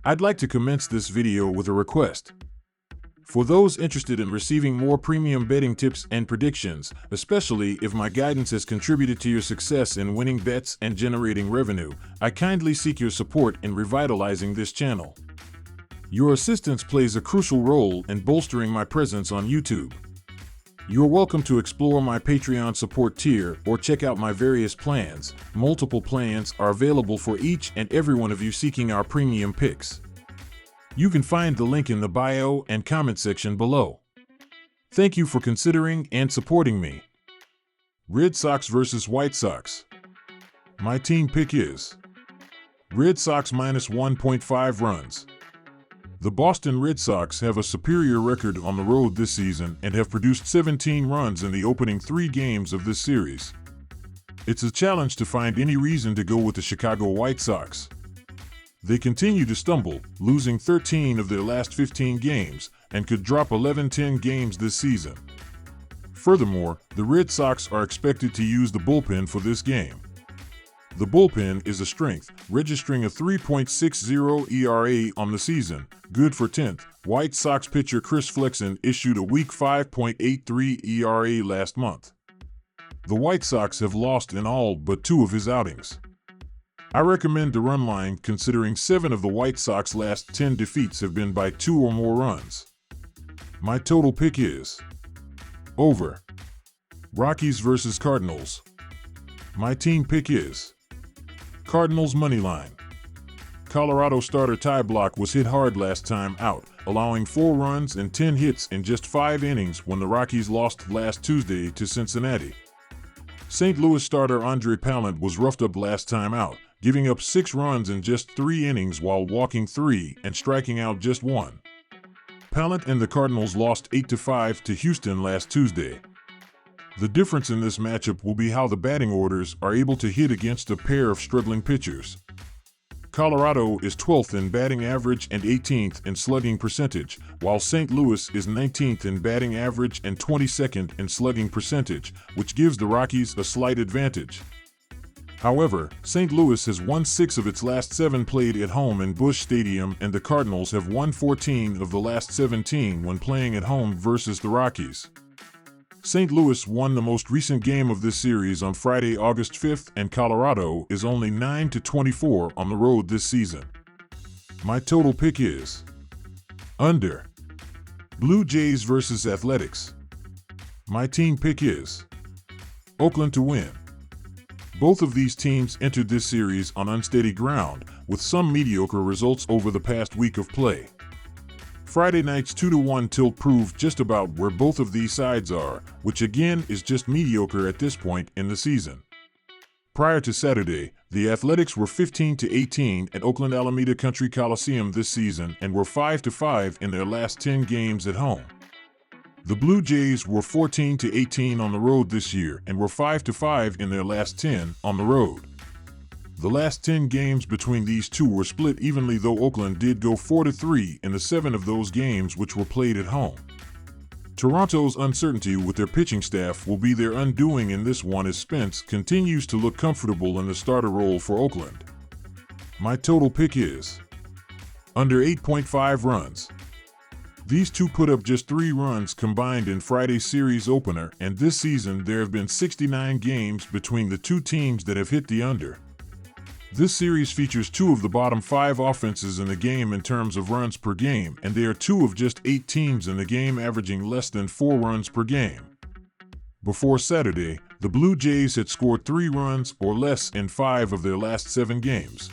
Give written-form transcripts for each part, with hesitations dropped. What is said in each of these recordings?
I'd like to commence this video with a request. For those interested in receiving more premium betting tips and predictions, especially if my guidance has contributed to your success in winning bets and generating revenue, I kindly seek your support in revitalizing this channel. Your assistance plays a crucial role in bolstering my presence on YouTube. You're welcome to explore my Patreon support tier or check out my various plans. Multiple plans are available for each and every one of you seeking our premium picks. You can find the link in the bio and comment section below. Thank you for considering and supporting me. Red Sox versus White Sox. My team pick is Red Sox minus 1.5 runs. The Boston Red Sox have a superior record on the road this season and have produced 17 runs in the opening 3 games of this series. It's a challenge to find any reason to go with the Chicago White Sox. They continue to stumble, losing 13 of their last 15 games, and could drop 11-10 games this season. Furthermore, the Red Sox are expected to use the bullpen for this game. The bullpen is a strength, registering a 3.60 ERA on the season, good for 10th. White Sox pitcher Chris Flexen issued a weak 5.83 ERA last month. The White Sox have lost in all but 2 of his outings. I recommend the run line considering 7 of the White Sox last 10 defeats have been by 2 or more runs. My total pick is over. Rockies versus Cardinals. My team pick is Cardinals moneyline. Colorado starter Ty Blach was hit hard last time out, allowing 4 runs and 10 hits in just 5 innings when the Rockies lost last Tuesday to Cincinnati. St. Louis starter Andre Pallant was roughed up last time out, giving up 6 runs in just 3 innings while walking 3 and striking out just 1. Pallant and the Cardinals lost 8-5 to Houston last Tuesday. The difference in this matchup will be how the batting orders are able to hit against a pair of struggling pitchers. Colorado is 12th in batting average and 18th in slugging percentage, while St. Louis is 19th in batting average and 22nd in slugging percentage, which gives the Rockies a slight advantage. However, St. Louis has won 6 of its last 7 played at home in Busch Stadium, and the Cardinals have won 14 of the last 17 when playing at home versus the Rockies. St. Louis won the most recent game of this series on Friday, August 5th, and Colorado is only 9-24 on the road this season. My total pick is under. Blue Jays versus Athletics. My team pick is Oakland to win. Both of these teams entered this series on unsteady ground, with some mediocre results over the past week of play. Friday night's 2-1 tilt proved just about where both of these sides are, which again is just mediocre at this point in the season. Prior to Saturday, the Athletics were 15-18 at Oakland Alameda Country Coliseum this season and were 5-5 in their last 10 games at home. The Blue Jays were 14-18 on the road this year and were 5-5 in their last 10 on the road. The last 10 games between these two were split evenly, though Oakland did go 4-3 in the 7 of those games which were played at home. Toronto's uncertainty with their pitching staff will be their undoing in this one, as Spence continues to look comfortable in the starter role for Oakland. My total pick is under 8.5 runs. These two put up just 3 runs combined in Friday's series opener, and this season there have been 69 games between the two teams that have hit the under. This series features 2 of the bottom 5 offenses in the game in terms of runs per game, and they are 2 of just 8 teams in the game averaging less than 4 runs per game. Before Saturday, the Blue Jays had scored 3 runs or less in 5 of their last 7 games.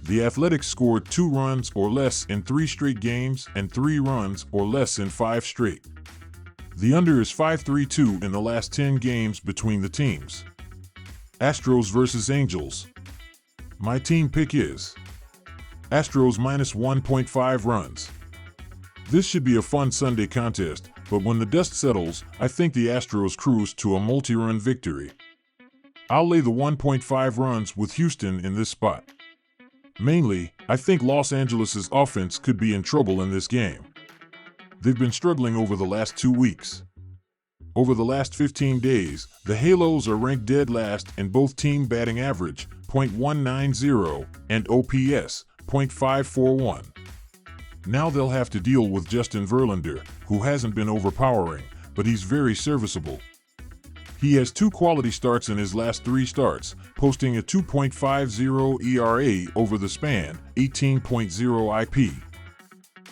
The Athletics scored 2 runs or less in 3 straight games and 3 runs or less in 5 straight. The under is 5-3-2 in the last 10 games between the teams. Astros versus Angels. My team pick is Astros minus 1.5 runs. This should be a fun Sunday contest, but when the dust settles, I think the Astros cruise to a multi-run victory. I'll lay the 1.5 runs with Houston in this spot. Mainly, I think Los Angeles' offense could be in trouble in this game. They've been struggling over the last 2 weeks. Over the last 15 days, the Halos are ranked dead last in both team batting average, .190, and OPS, .541. Now they'll have to deal with Justin Verlander, who hasn't been overpowering, but he's very serviceable. He has 2 quality starts in his last 3 starts, posting a 2.50 ERA over the span, 18.0 IP.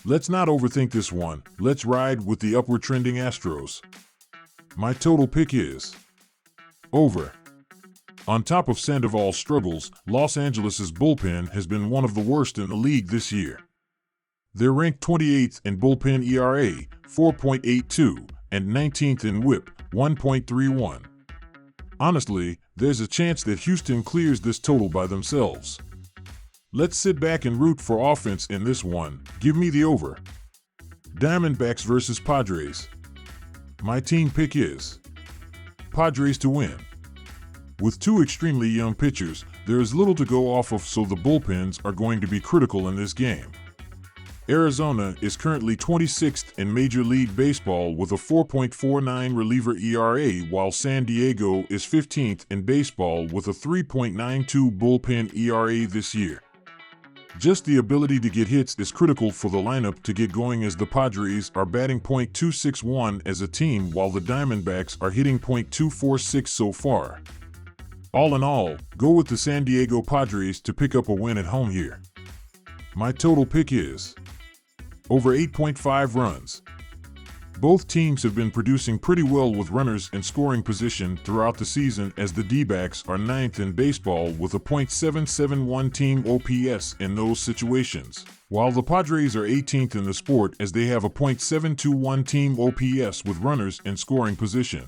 Let's not overthink this one. Let's ride with the upward trending Astros. My total pick is over. On top of Sandoval's struggles, Los Angeles' bullpen has been one of the worst in the league this year. They're ranked 28th in bullpen ERA, 4.82, and 19th in WHIP, 1.31. Honestly, there's a chance that Houston clears this total by themselves. Let's sit back and root for offense in this one. Give me the over. Diamondbacks versus Padres. My team pick is Padres to win. With 2 extremely young pitchers, there is little to go off of, so the bullpens are going to be critical in this game. Arizona is currently 26th in Major League Baseball with a 4.49 reliever ERA, while San Diego is 15th in baseball with a 3.92 bullpen ERA this year. Just the ability to get hits is critical for the lineup to get going, as the Padres are batting .261 as a team, while the Diamondbacks are hitting .246 so far. All in all, go with the San Diego Padres to pick up a win at home here. My total pick is over 8.5 runs. Both teams have been producing pretty well with runners in scoring position throughout the season, as the D-backs are 9th in baseball with a .771 team OPS in those situations, while the Padres are 18th in the sport as they have a .721 team OPS with runners in scoring position.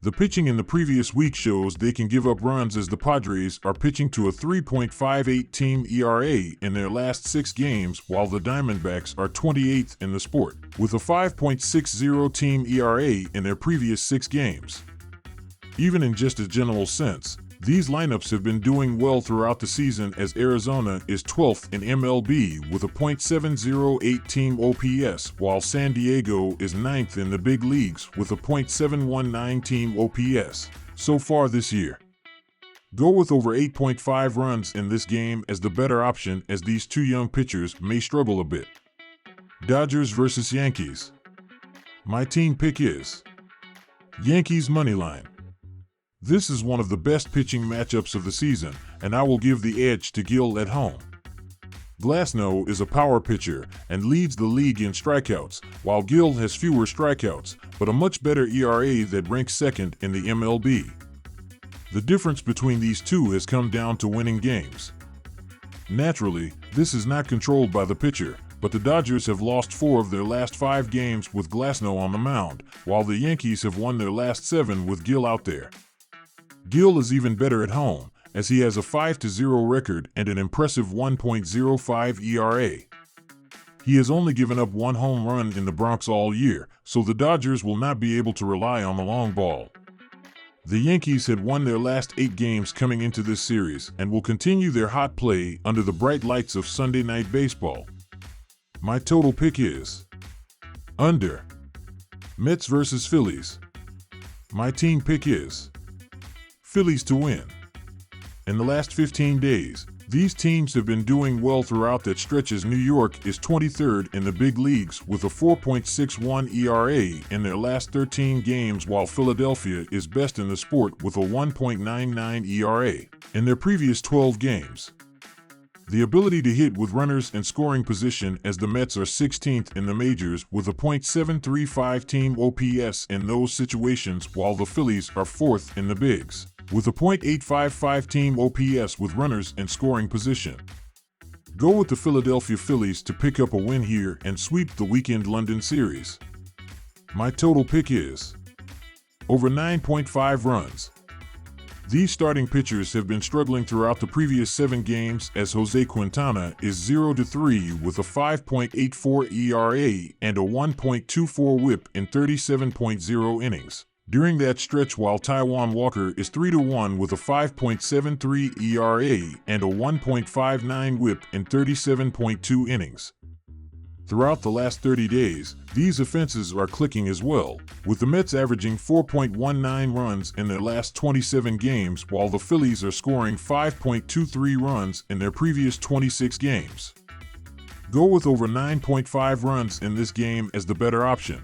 The pitching in the previous week shows they can give up runs, as the Padres are pitching to a 3.58 team ERA in their last 6 games, while the Diamondbacks are 28th in the sport, with a 5.60 team ERA in their previous 6 games. Even in just a general sense, these lineups have been doing well throughout the season, as Arizona is 12th in MLB with a .708 team OPS, while San Diego is 9th in the big leagues with a .719 team OPS so far this year. Go with over 8.5 runs in this game as the better option, as these 2 young pitchers may struggle a bit. Dodgers versus Yankees. My team pick is Yankees moneyline. This is one of the best pitching matchups of the season, and I will give the edge to Gil at home. Glasnow is a power pitcher and leads the league in strikeouts, while Gil has fewer strikeouts, but a much better ERA that ranks 2nd in the MLB. The difference between these two has come down to winning games. Naturally, this is not controlled by the pitcher, but the Dodgers have lost 4 of their last 5 games with Glasnow on the mound, while the Yankees have won their last 7 with Gil out there. Gil is even better at home, as he has a 5-0 record and an impressive 1.05 ERA. He has only given up 1 home run in the Bronx all year, so the Dodgers will not be able to rely on the long ball. The Yankees had won their last 8 games coming into this series and will continue their hot play under the bright lights of Sunday Night Baseball. My total pick is under. Mets versus Phillies. My team pick is Phillies to win. In the last 15 days, these teams have been doing well throughout that stretch, as New York is 23rd in the big leagues with a 4.61 ERA in their last 13 games, while Philadelphia is best in the sport with a 1.99 ERA in their previous 12 games. The ability to hit with runners in scoring position, as the Mets are 16th in the majors with a .735 team OPS in those situations, while the Phillies are 4th in the bigs with a .855 team OPS with runners in scoring position. Go with the Philadelphia Phillies to pick up a win here and sweep the weekend London series. My total pick is over 9.5 runs. These starting pitchers have been struggling throughout the previous 7 games, as Jose Quintana is 0-3 with a 5.84 ERA and a 1.24 WHIP in 37.0 innings during that stretch, while Taijuan Walker is 3-1 with a 5.73 ERA and a 1.59 WHIP in 37.2 innings. Throughout the last 30 days, these offenses are clicking as well, with the Mets averaging 4.19 runs in their last 27 games, while the Phillies are scoring 5.23 runs in their previous 26 games. Go with over 9.5 runs in this game as the better option.